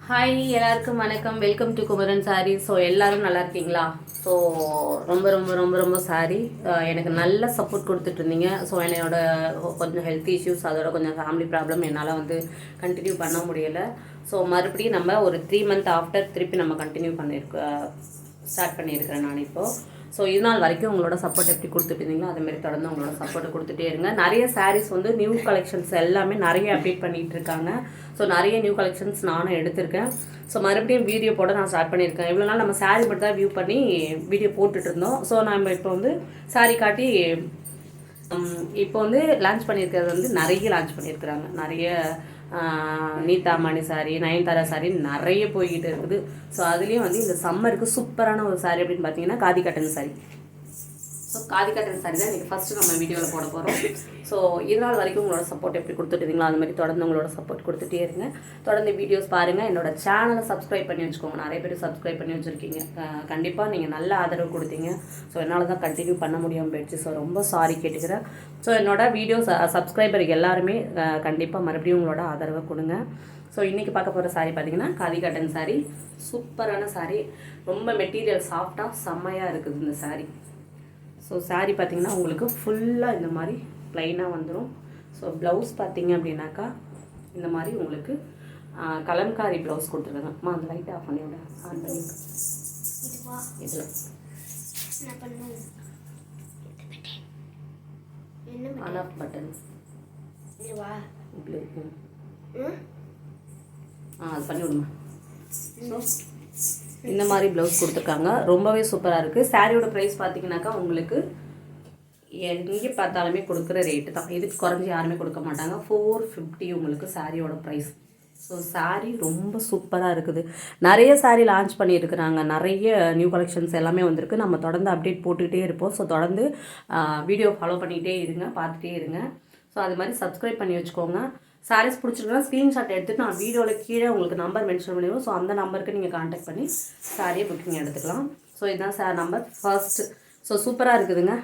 Hi எல்லாருக்கும் வணக்கம். Welcome to Kumaran sorry. So எல்லோரும் நல்லா இருக்கீங்களா? ஸோ ரொம்ப ரொம்ப ரொம்ப ரொம்ப சாரி, எனக்கு நல்ல சப்போர்ட் கொடுத்துட்ருந்தீங்க. ஸோ என்னோட கொஞ்சம் ஹெல்த் இஷ்யூஸ், அதோட கொஞ்சம் ஃபேமிலி ப்ராப்ளம் என்னால் வந்து கண்டினியூ பண்ண முடியலை. ஸோ மறுபடியும் நம்ம ஒரு 3 மந்த் ஆஃப்டர் திருப்பி நம்ம கண்டினியூ ஸ்டார்ட் பண்ணியிருக்கிறேன் நான் இப்போது. ஸோ இது நாள் வரைக்கும் உங்களோட சப்போர்ட் எப்படி கொடுத்துட்டு இருந்தீங்களோ அதேமாரி தொடர்ந்து உங்களோட சப்போர்ட்டை கொடுத்துட்டே இருங்க. நிறைய சாரீஸ் வந்து நியூ கலெக்ஷன்ஸ் எல்லாமே நிறைய அப்டேட் பண்ணிகிட்டு இருக்காங்க. ஸோ நிறைய நியூ கலெக்ஷன்ஸ் நானும் எடுத்திருக்கேன். ஸோ மறுபடியும் வீடியோ போட நான் ஸ்டார்ட் பண்ணியிருக்கேன். இவ்வளோ நாள் நம்ம சாரீ மட்டும் தான் வியூ பண்ணி வீடியோ போட்டுட்டு இருந்தோம். ஸோ நம்ம இப்போ வந்து சாரீ காட்டி இப்போ வந்து லான்ச் பண்ணியிருக்கிறது வந்து நிறைய லான்ச் பண்ணியிருக்கிறாங்க. நிறைய நீதாமணி சாரி, நயன்தாரா சாரி நிறைய போய்கிட்டு இருக்குது. ஸோ அதுலேயும் வந்து இந்த சம்மருக்கு சூப்பரான ஒரு சாரி அப்படின்னு பார்த்தீங்கன்னா khadi cotton sorry. So khadi cotton sorry தான் இன்றைக்கி ஃபஸ்ட்டு நம்ம வீடியோவில் போட போகிறோம். ஸோ இதனால் வரைக்கும் உங்களோட சப்போர்ட் எப்படி கொடுத்துட்டுருந்தீங்களோ அது மாதிரி தொடர்ந்து உங்களோட சப்போர்ட் கொடுத்துட்டே இருங்க. தொடர்ந்து வீடியோஸ் பாருங்கள். என்னோட சேனலை சப்ஸ்கிரைப் பண்ணி வச்சுக்கோங்க. நிறைய பேர் சப்ஸ்கிரைப் பண்ணி வச்சுருக்கீங்க. கண்டிப்பாக நீங்கள் நல்ல ஆதரவு கொடுத்தீங்க. ஸோ என்னால் தான் கண்டினியூ பண்ண முடியாமல் போயிடுச்சு. ஸோ ரொம்ப சாரி கேட்டுக்கிறேன். ஸோ என்னோட வீடியோஸ் சப்ஸ்கிரைபர் எல்லாருமே கண்டிப்பாக மறுபடியும் உங்களோட ஆதரவை கொடுங்க. ஸோ இன்றைக்கி பார்க்க போகிற சாரீ பார்த்தீங்கன்னா காதி காட்டன் சாரீ. சூப்பரான சாரீ, ரொம்ப மெட்டீரியல் சாஃப்டாக செம்மையாக இருக்குது இந்த சாரீ. ஸோ சாரீ பார்த்திங்கன்னா உங்களுக்கு ஃபுல்லாக இந்த மாதிரி ப்ளைனாக வந்துடும். ஸோ ப்ளவுஸ் பார்த்திங்க அப்படின்னாக்கா இந்த மாதிரி உங்களுக்கு கலம்காரி ப்ளவுஸ் கொடுத்துருக்காங்க. அம்மா அந்த லைட் ஆஃப் பண்ணி விட, ஆன் பண்ணி இதில் ஆன் ஆஃப் பட்டன் அது பண்ணி விடுமா. ஸோ இந்த மாதிரி ப்ளவுஸ் கொடுத்துருக்காங்க. ரொம்பவே சூப்பராக இருக்குது. சாரியோட ப்ரைஸ் பார்த்தீங்கன்னாக்கா உங்களுக்கு எங்கே பார்த்தாலுமே கொடுக்குற ரேட்டு தான். இதுக்கு குறைஞ்சி யாருமே கொடுக்க மாட்டாங்க. 450 உங்களுக்கு சாரியோட ப்ரைஸ். ஸோ சாரீ ரொம்ப சூப்பராக இருக்குது. நிறைய சாரீ லான்ச் பண்ணியிருக்கிறாங்க. நிறைய நியூ கலெக்ஷன்ஸ் எல்லாமே வந்திருக்கு. நம்ம தொடர்ந்து அப்டேட் போட்டுகிட்டே இருப்போம். ஸோ தொடர்ந்து வீடியோ ஃபாலோ பண்ணிகிட்டே இருங்க, பார்த்துட்டே இருங்க. ஸோ அது மாதிரி சப்ஸ்கிரைப் பண்ணி வச்சுக்கோங்க. சாரீஸ் பிடிச்சிருக்குன்னா ஸ்க்ரீன்ஷாட் எடுத்துகிட்டு நான் வீடியோவில் கீழே உங்களுக்கு நம்பர் மென்ஷன் பண்ணிடுவோம். ஸோ அந்த நம்பருக்கு நீங்கள் கான்டாக்ட் பண்ணி சாரியை புக்கிங் எடுத்துக்கலாம். ஸோ இதுதான் சார் நம்பர் ஃபர்ஸ்ட்டு. ஸோ சூப்பராக இருக்குதுங்க.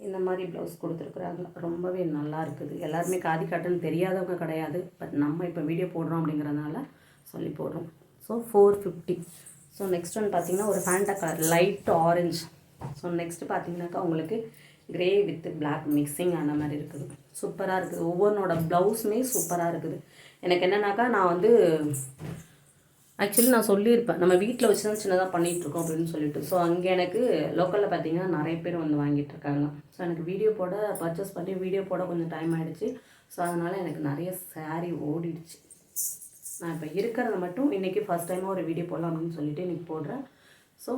இந்த மாதிரி ப்ளவுஸ் கொடுத்துருக்குறாங்க. ரொம்பவே நல்லா இருக்குது. எல்லாருமே காதி காட்டன் தெரியாதவங்க கிடையாது. பட் நம்ம இப்போ வீடியோ போடுறோம் அப்படிங்கிறதுனால சொல்லி போடுறோம். ஸோ 450. ஸோ நெக்ஸ்ட் ஒன் பார்த்திங்கன்னா ஒரு Fanta colour light orange. So next பார்த்திங்கனாக்கா உங்களுக்கு கிரே வித் பிளாக் மிக்சிங் அந்த மாதிரி இருக்குது. சூப்பராக இருக்குது. ஒவ்வொன்றோட ப்ளவுஸுமே சூப்பராக இருக்குது. எனக்கு என்னன்னாக்கா நான் வந்து ஆக்சுவலி நான் சொல்லியிருப்பேன் நம்ம வீட்டில் வச்சு தான் சின்னதாக பண்ணிகிட்ருக்கோம் அப்படின்னு சொல்லிட்டு. ஸோ அங்கே எனக்கு லோக்கலில் பார்த்திங்கன்னா நிறைய பேர் வந்து வாங்கிட்டுருக்காங்க. ஸோ எனக்கு வீடியோ போட பர்ச்சேஸ் பண்ணி வீடியோ போட கொஞ்சம் டைம் ஆகிடுச்சு. ஸோ அதனால் எனக்கு நிறைய சாரீ ஓடிடுச்சு. நான் இப்போ இருக்கிறத மட்டும் இன்றைக்கி ஃபஸ்ட் டைமாக ஒரு வீடியோ போடலாம் அப்படின்னு சொல்லிட்டு இன்றைக்கி போடுறேன். ஸோ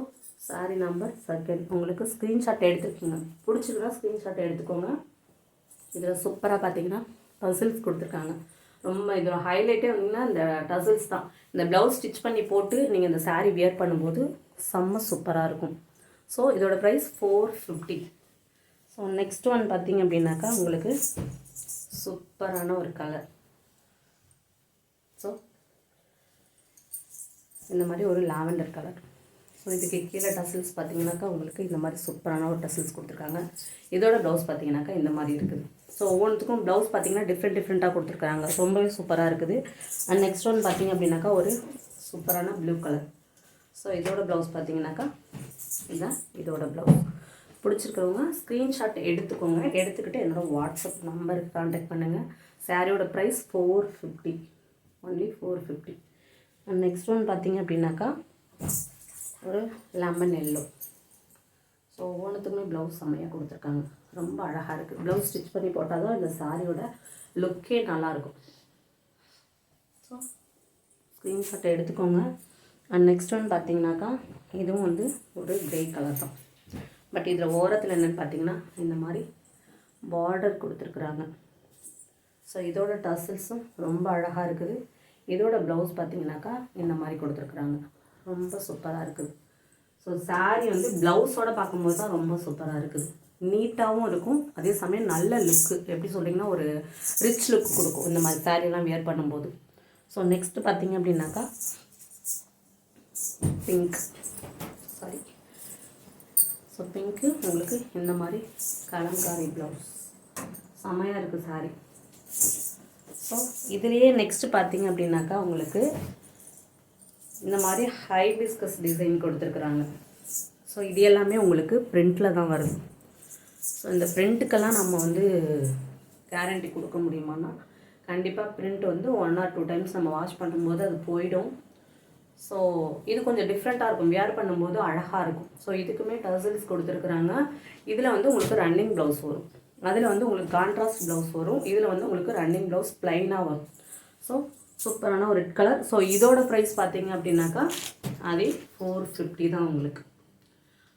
சாரீ நம்பர் செகண்ட் உங்களுக்கு ஸ்க்ரீன்ஷாட் எடுத்துக்கோங்க. பிடிச்சிருந்தா ஸ்க்ரீன்ஷாட் எடுத்துக்கோங்க. இதில் சூப்பராக பார்த்தீங்கன்னா டசில்ஸ் கொடுத்துருக்காங்க. ரொம்ப இதோட ஹைலைட்டே வந்தீங்கன்னா இந்த டசில்ஸ் தான். இந்த ப்ளவுஸ் ஸ்டிச் பண்ணி போட்டு நீங்கள் இந்த சாரீ வியர் பண்ணும்போது செம்ம சூப்பராக இருக்கும். ஸோ இதோட ப்ரைஸ் 450. ஸோ நெக்ஸ்ட் ஒன் பார்த்தீங்க அப்படின்னாக்கா உங்களுக்கு சூப்பரான ஒரு கலர். ஸோ இந்த மாதிரி ஒரு லாவெண்டர் கலர். ஸோ இதுக்கு கீழே டசில்ஸ் பார்த்தீங்கன்னாக்கா உங்களுக்கு இந்த மாதிரி சூப்பரான ஒரு டசில்ஸ் கொடுத்துருக்காங்க. இதோட ப்ளவுஸ் பார்த்தீங்கன்னாக்கா இந்த மாதிரி இருக்குது. ஸோ ஒவ்வொன்றுத்துக்கும் ப்ளவுஸ் பார்த்தீங்கன்னா டிஃப்ரெண்ட்டாக கொடுத்துருக்காங்க. ரொம்பவே சூப்பராக இருக்குது. அண்ட் நெக்ஸ்ட் ஒன் பார்த்தீங்க அப்படின்னாக்கா ஒரு சூப்பரான ப்ளூ கலர். ஸோ இதோட ப்ளவுஸ் பார்த்தீங்கன்னாக்கா இதுதான் இதோட ப்ளவுஸ். பிடிச்சிருக்கிறவங்க ஸ்க்ரீன்ஷாட் எடுத்துக்கோங்க. எடுத்துக்கிட்டு என்னோடய வாட்ஸ்அப் நம்பருக்கு கான்டாக்ட் பண்ணுங்கள். சாரியோட price 450, only 450. And next one பார்த்தீங்க அப்படின்னாக்கா ஒரு லெமன் எல்லோ. ஸோ ஒவ்வொன்றுத்துக்குமே ப்ளவுஸ் செம்மையாக கொடுத்துருக்காங்க. ரொம்ப அழகாக இருக்குது. ப்ளவுஸ் ஸ்டிச் பண்ணி போட்டால் தான் இந்த சாரியோட லுக்கே நல்லாயிருக்கும். ஸோ ஸ்க்ரீன்ஷாட்டை எடுத்துக்கோங்க. அண்ட் நெக்ஸ்ட் ஒன் பார்த்தீங்கன்னாக்கா இதுவும் வந்து ஒரு கிரே கலர் தான். பட் இதில் ஓரத்தில் என்னென்னு பார்த்தீங்கன்னா இந்த மாதிரி பார்டர் கொடுத்துருக்குறாங்க. ஸோ இதோட டசில்ஸும் ரொம்ப அழகாக இருக்குது. இதோட ப்ளவுஸ் பார்த்தீங்கன்னாக்கா இந்த மாதிரி கொடுத்துருக்குறாங்க. ரொம்ப சூப்பராக இருக்குது. ஸோ சாரீ வந்து ப்ளவுஸோடு பார்க்கும்போது தான் ரொம்ப சூப்பராக இருக்குது. நீட்டாகவும் இருக்கும், அதே சமயம் நல்ல லுக்கு. எப்படி சொல்கிறீங்கன்னா ஒரு ரிச் லுக் கொடுக்கும் இந்த மாதிரி சாரீலாம் வியர் பண்ணும்போது. ஸோ நெக்ஸ்ட்டு பார்த்தீங்க அப்படின்னாக்கா பிங்க். ஸோ பிங்க்கு உங்களுக்கு இந்த மாதிரி கலம்காரி ப்ளவுஸ் செம்மையாக இருக்குது சாரீ. ஸோ இதுலேயே நெக்ஸ்ட்டு பார்த்தீங்க அப்படின்னாக்கா உங்களுக்கு இந்த மாதிரி ஹைபிஸ்கஸ் டிசைன் கொடுத்துருக்குறாங்க. ஸோ இது எல்லாமே உங்களுக்கு பிரிண்டில் தான் வருது. ஸோ இந்த பிரிண்ட்டுக்கெல்லாம் நம்ம வந்து கேரண்டி கொடுக்க முடியுமான்னா கண்டிப்பாக பிரிண்ட் வந்து 1 or 2 டைம்ஸ் நம்ம வாஷ் பண்ணும்போது அது போயிடும். ஸோ இது கொஞ்சம் டிஃப்ரெண்ட்டாக இருக்கும், வியர் பண்ணும்போது அழகாக இருக்கும். ஸோ இதுக்குமே டசல்ஸ் கொடுத்துருக்குறாங்க. இதில் வந்து உங்களுக்கு ரன்னிங் ப்ளவுஸ் வரும், அதில் வந்து உங்களுக்கு கான்ட்ராஸ்ட் ப்ளவுஸ் வரும், இதில் வந்து உங்களுக்கு ரன்னிங் ப்ளவுஸ் ப்ளைனாக வரும். ஸோ சூப்பரான ஒரு ரெட் கலர். ஸோ இதோட ப்ரைஸ் பார்த்தீங்க அப்படின்னாக்கா அதே 450 தான் உங்களுக்கு,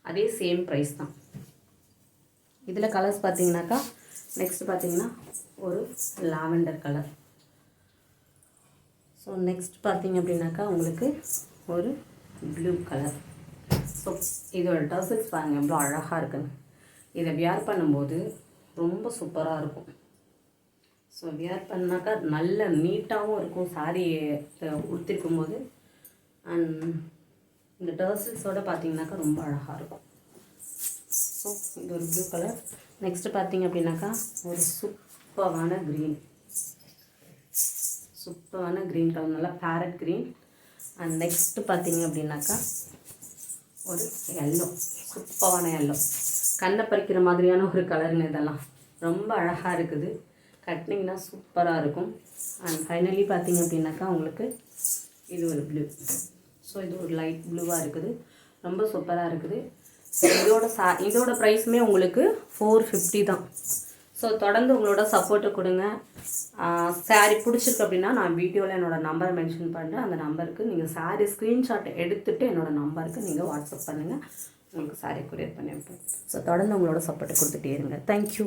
அதே சேம் ப்ரைஸ் தான். இதில் கலர்ஸ் பார்த்தீங்கன்னாக்கா நெக்ஸ்ட் பார்த்தீங்கன்னா ஒரு லாவெண்டர் கலர். ஸோ நெக்ஸ்ட் பார்த்தீங்க அப்படின்னாக்கா உங்களுக்கு ஒரு ப்ளூ கலர். ஸோ இதோட டசல்ஸ் பாருங்கள் எவ்வளோ அழகாக இருக்குங்க. இதை வியர் பண்ணும்போது ரொம்ப சூப்பராக இருக்கும். ஸோ வியர் பண்ணாக்கா நல்ல நீட்டாகவும் இருக்கும் சாரீ உடுத்திருக்கும் போது. அண்ட் இந்த டர்சல்ஸோடு பார்த்தீங்கன்னாக்கா ரொம்ப அழகாக இருக்கும். ஸோ இது ஒரு ப்ளூ கலர். நெக்ஸ்ட்டு பார்த்தீங்க அப்படின்னாக்கா ஒரு சூப்பரான க்ரீன், சூப்பரான க்ரீன் கலர், நல்லா பேரட் க்ரீன். அண்ட் நெக்ஸ்ட்டு பார்த்தீங்க அப்படின்னாக்கா ஒரு எல்லோ, சூப்பரான எல்லோ, கண்ணை பறிக்கிற மாதிரியான ஒரு கலருங்க. இதெல்லாம் ரொம்ப அழகாக இருக்குது, கட்டினிங்கன்னா சூப்பராக இருக்கும். அண்ட் ஃபைனலி பார்த்தீங்க அப்படின்னாக்கா உங்களுக்கு இது ஒரு ப்ளூ. ஸோ இது ஒரு லைட் ப்ளூவாக இருக்குது, ரொம்ப சூப்பராக இருக்குது. இதோட ப்ரைஸுமே உங்களுக்கு 450 தான். ஸோ தொடர்ந்து உங்களோட சப்போர்ட்டை கொடுங்க. சாரீ பிடிச்சிருக்கு அப்படின்னா நான் வீடியோவில் என்னோடய நம்பரை மென்ஷன் பண்ணுறேன். அந்த நம்பருக்கு நீங்கள் சாரீ ஸ்க்ரீன்ஷாட் எடுத்துகிட்டு என்னோடய நம்பருக்கு நீங்கள் வாட்ஸ்அப் பண்ணுங்கள், உங்களுக்கு சாரீ கொரியர் பண்ணி வைப்பேன். ஸோ தொடர்ந்து உங்களோட சப்போர்ட்டை கொடுத்துட்டே இருங்க. தேங்க்யூ.